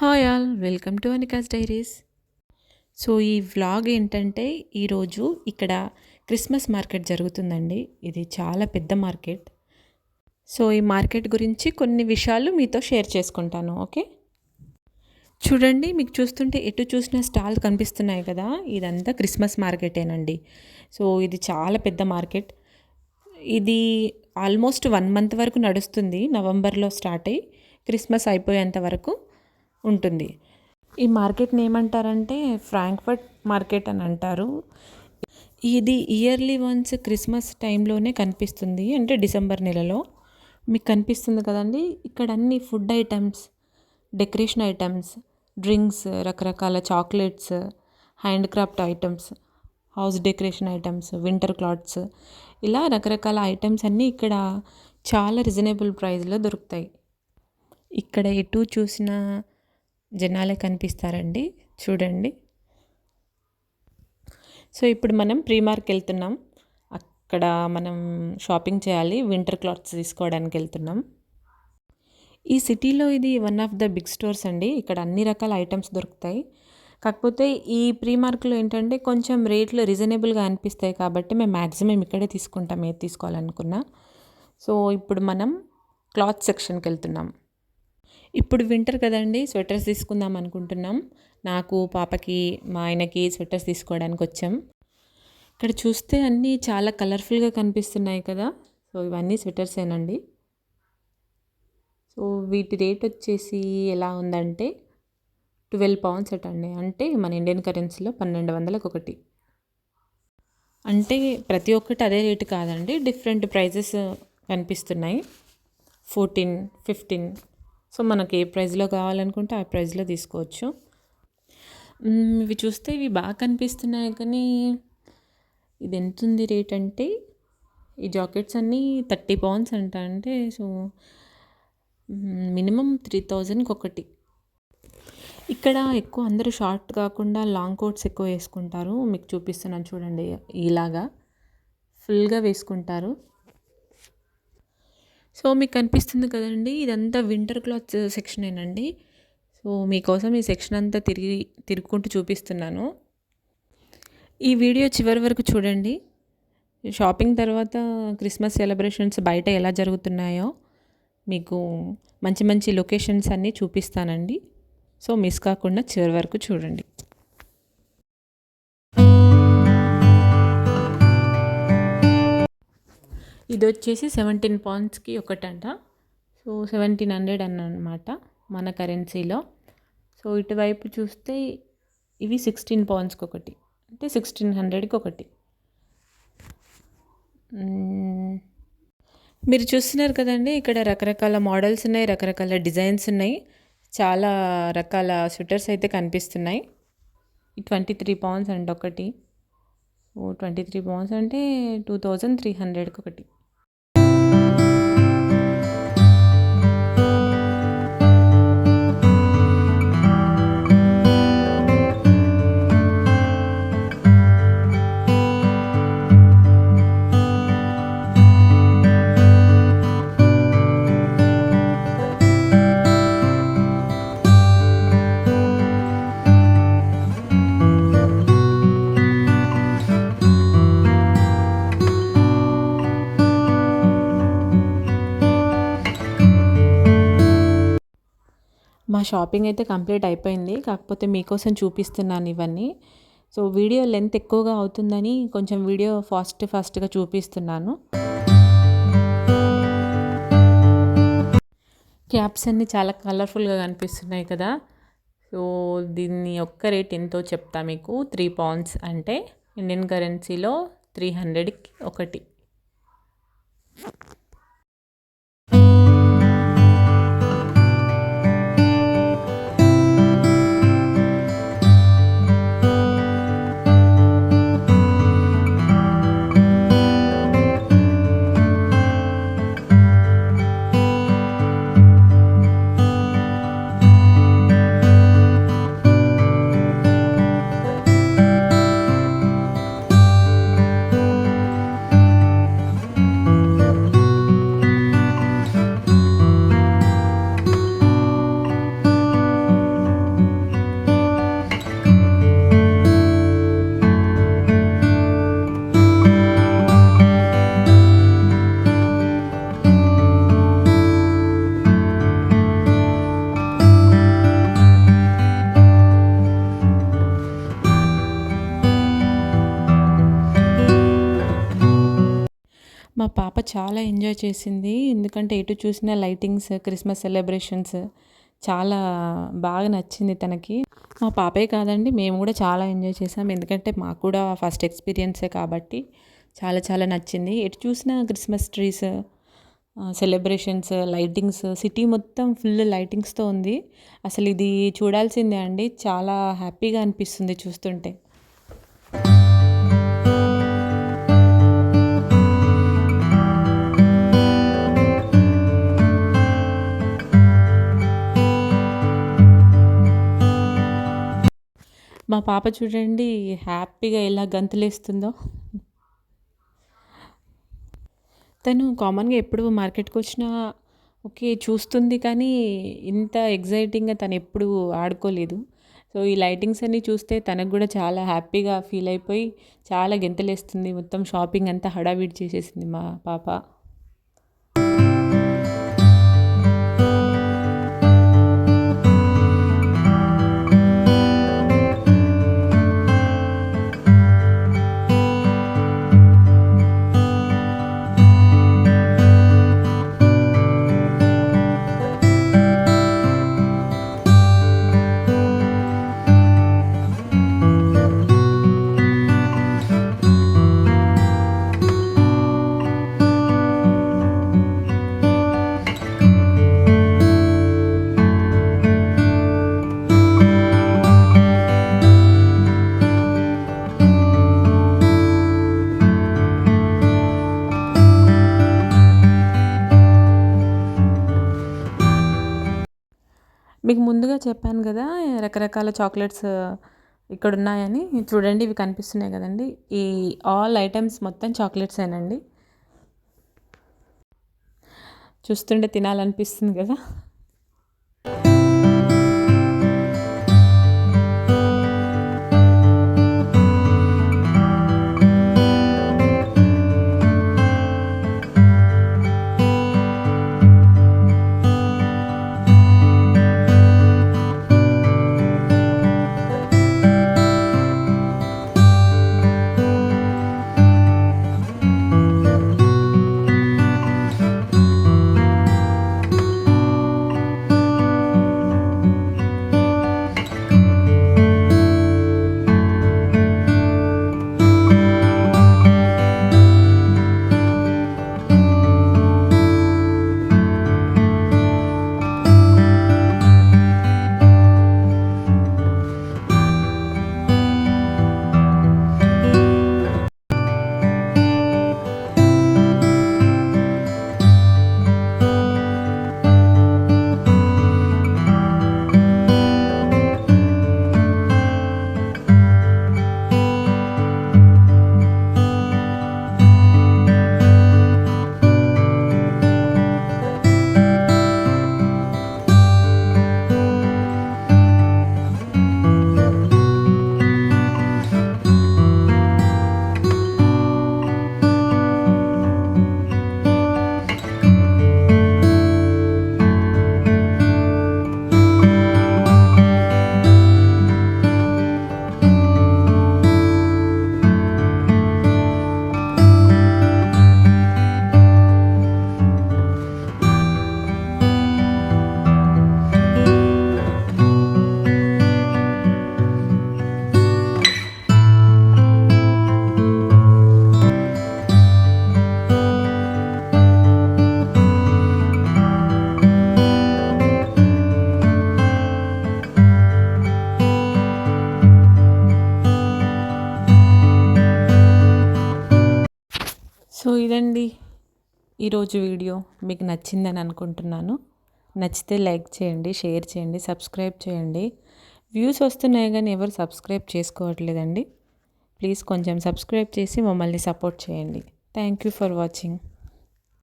Hi all welcome to Anika's diaries. So ఈ vlog ఏంటంటే ఈరోజు ఇక్కడ క్రిస్మస్ మార్కెట్ జరుగుతుందండి. ఇది చాలా పెద్ద మార్కెట్. సో ఈ మార్కెట్ గురించి కొన్ని విషయాలు మీతో షేర్ చేసుకుంటాను. ఓకే, చూడండి, మీకు చూస్తుంటే ఎటు చూసిన స్టాల్ కనిపిస్తున్నాయి కదా, ఇదంతా క్రిస్మస్ మార్కెటేనండి. సో ఇది చాలా పెద్ద మార్కెట్. ఇది ఆల్మోస్ట్ 1 మంత్ వరకు నడుస్తుంది. నవంబర్లో స్టార్ట్ అయ్యి క్రిస్మస్ అయిపోయేంత వరకు ఉంటుంది. ఈ మార్కెట్ని ఏమంటారంటే ఫ్రాంక్ఫర్ట్ మార్కెట్ అని అంటారు. ఇది ఇయర్లీ వన్స్ క్రిస్మస్ టైంలోనే కనిపిస్తుంది, అంటే డిసెంబర్ నెలలో. మీకు కనిపిస్తుంది కదండి, ఇక్కడ అన్ని food items, decoration items, drinks, రకరకాల chocolates, hand craft items, house decoration items, winter clothes, ఇలా రకరకాల ఐటమ్స్ అన్నీ ఇక్కడ చాలా రీజనబుల్ ప్రైస్లో దొరుకుతాయి. ఇక్కడ ఎటు చూసినా జనాలే కనిపిస్తారండి, చూడండి. సో ఇప్పుడు మనం ప్రీమార్క్ వెళ్తున్నాం. అక్కడ మనం షాపింగ్ చేయాలి, వింటర్ క్లాత్స్ తీసుకోవడానికి వెళ్తున్నాం. ఈ సిటీలో ఇది one of the big stores అండి. ఇక్కడ అన్ని రకాల ఐటమ్స్ దొరుకుతాయి. కాకపోతే ఈ ప్రీమార్క్లో ఏంటంటే కొంచెం రేట్లు రీజనబుల్గా అనిపిస్తాయి, కాబట్టి మేము మ్యాక్సిమం ఇక్కడే తీసుకుంటాం ఏది తీసుకోవాలనుకున్నా. సో ఇప్పుడు మనం క్లాత్ సెక్షన్కి వెళ్తున్నాం. ఇప్పుడు వింటర్ కదండి, స్వెటర్స్ తీసుకుందాం అనుకుంటున్నాం. నాకు, పాపకి, మా ఆయనకి స్వెటర్స్ తీసుకోవడానికి వచ్చాం. ఇక్కడ చూస్తే అన్నీ చాలా కలర్ఫుల్గా కనిపిస్తున్నాయి కదా. సో ఇవన్నీ స్వెటర్సేనండి. సో వీటి రేట్ వచ్చేసి ఎలా ఉందంటే 12 పౌండ్స్ అండి, అంటే మన ఇండియన్ కరెన్సీలో 1200కి ఒకటి. అంటే ప్రతి ఒక్కటి అదే రేటు కాదండి, డిఫరెంట్ ప్రైజెస్ కనిపిస్తున్నాయి. 14, 15. సో మనకి ఏ ప్రైస్లో కావాలనుకుంటే ఆ ప్రైస్లో తీసుకోవచ్చు. ఇవి చూస్తే ఇవి బాగా కనిపిస్తున్నాయి, కానీ ఇది ఎంత ఉంది రేట్ అంటే, ఈ జాకెట్స్ అన్నీ 30 పౌండ్స్ అంట. అంటే సో మినిమం 3000కి ఒకటి. ఇక్కడ ఎక్కువ అందరూ షార్ట్ కాకుండా లాంగ్ కోట్స్ ఎక్కువ వేసుకుంటారు. మీకు చూపిస్తున్నాను చూడండి, ఇలాగా ఫుల్గా వేసుకుంటారు. సో మీకు కనిపిస్తుంది కదండి, ఇదంతా వింటర్ క్లాత్ సెక్షనేనండి. సో మీకోసం ఈ సెక్షన్ అంతా తిరుగుకుంటూ చూపిస్తున్నాను. ఈ వీడియో చివరి వరకు చూడండి. షాపింగ్ తర్వాత క్రిస్మస్ సెలబ్రేషన్స్ బయట ఎలా జరుగుతున్నాయో మీకు మంచి మంచి లొకేషన్స్ అన్నీ చూపిస్తానండి. సో మిస్ కాకుండా చివరి వరకు చూడండి. ఇది వచ్చేసి 17 పౌండ్స్కి ఒకటంట. సో 1700 అన్నమాట మన కరెన్సీలో. సో ఇటువైపు చూస్తే ఇవి 16 పౌండ్స్కి ఒకటి, అంటే 1600కి ఒకటి. మీరు చూస్తున్నారు కదండి, ఇక్కడ రకరకాల మోడల్స్ ఉన్నాయి, రకరకాల డిజైన్స్ ఉన్నాయి, చాలా రకాల స్వెటర్స్ అయితే కనిపిస్తున్నాయి. ఈ 23 పౌండ్స్ అండి ఒకటి. ఓ 23 పౌండ్స్ అంటే 2300కి ఒకటి. మా షాపింగ్ అయితే కంప్లీట్ అయిపోయింది, కాకపోతే మీకోసం చూపిస్తున్నాను ఇవన్నీ. సో వీడియో లెంత్ ఎక్కువగా అవుతుందని కొంచెం వీడియో ఫాస్ట్గా చూపిస్తున్నాను. క్యాప్స్ అన్నీ చాలా కలర్ఫుల్గా కనిపిస్తున్నాయి కదా. సో దీన్ని ఒక్క రేట్ ఎంతో చెప్తా మీకు. 3 పౌండ్స్ అంటే ఇండియన్ కరెన్సీలో 300కి ఒకటి. మా పాప చాలా ఎంజాయ్ చేసింది. ఎందుకంటే ఎటు చూసినా లైటింగ్స్, క్రిస్మస్ సెలబ్రేషన్స్ చాలా బాగా నచ్చింది తనకి. మా పాపే కాదండి, మేము కూడా చాలా ఎంజాయ్ చేసాం. ఎందుకంటే మాకు కూడా ఫస్ట్ ఎక్స్‌పీరియన్సే కాబట్టి చాలా చాలా నచ్చింది. ఎటు చూసినా Christmas trees, celebrations, lightings, city మొత్తం ఫుల్ లైటింగ్స్‌తో ఉంది. అసలు ఇది చూడాల్సిందే అండి. చాలా హ్యాపీగా అనిపిస్తుంది చూస్తుంటే. మా పాప చూడండి హ్యాపీగా ఎలా గంతులేస్తుందో. తను కామన్‌గా ఎప్పుడు మార్కెట్‌కొచ్చినా ఓకే చూస్తుంది, కానీ ఇంత ఎక్సైటింగ్‌గా తనెప్పుడూ ఆడుకోలేదు. సో, ఈ లైటింగ్స్ అన్నీ చూస్తే తనకు గూడా చాలా హ్యాపీగా ఫీల్ అయిపోయి చాలా గెంతులేస్తుంది. మొత్తం షాపింగ్ అంతా హడావిడి చేసేసింది మా పాప. మీకు ముందుగా చెప్పాను గదా! రకరకాల చాక్లెట్స్ ఇక్కడున్నాయని. చూడండి ఇవి కనిపిస్తున్నాయి గదండీ! ఈ ఆల్ ఐటెమ్స్ మొత్తం చాక్లెట్సేనండి. చూస్తుంటే తినాలనిపిస్తుంది గదా! సో ఇదండి ఈరోజు వీడియో. మీకు నచ్చిందని అనుకుంటున్నాను. నచ్చితే లైక్ చేయండి, షేర్ చేయండి, సబ్స్క్రైబ్ చేయండి. వ్యూస్ వస్తున్నాయి కానీ ఎవరు సబ్స్క్రైబ్ చేసుకోవట్లేదండి. ప్లీజ్ కొంచెం సబ్స్క్రైబ్ చేసి మమ్మల్ని సపోర్ట్ చేయండి. Thank you for watching.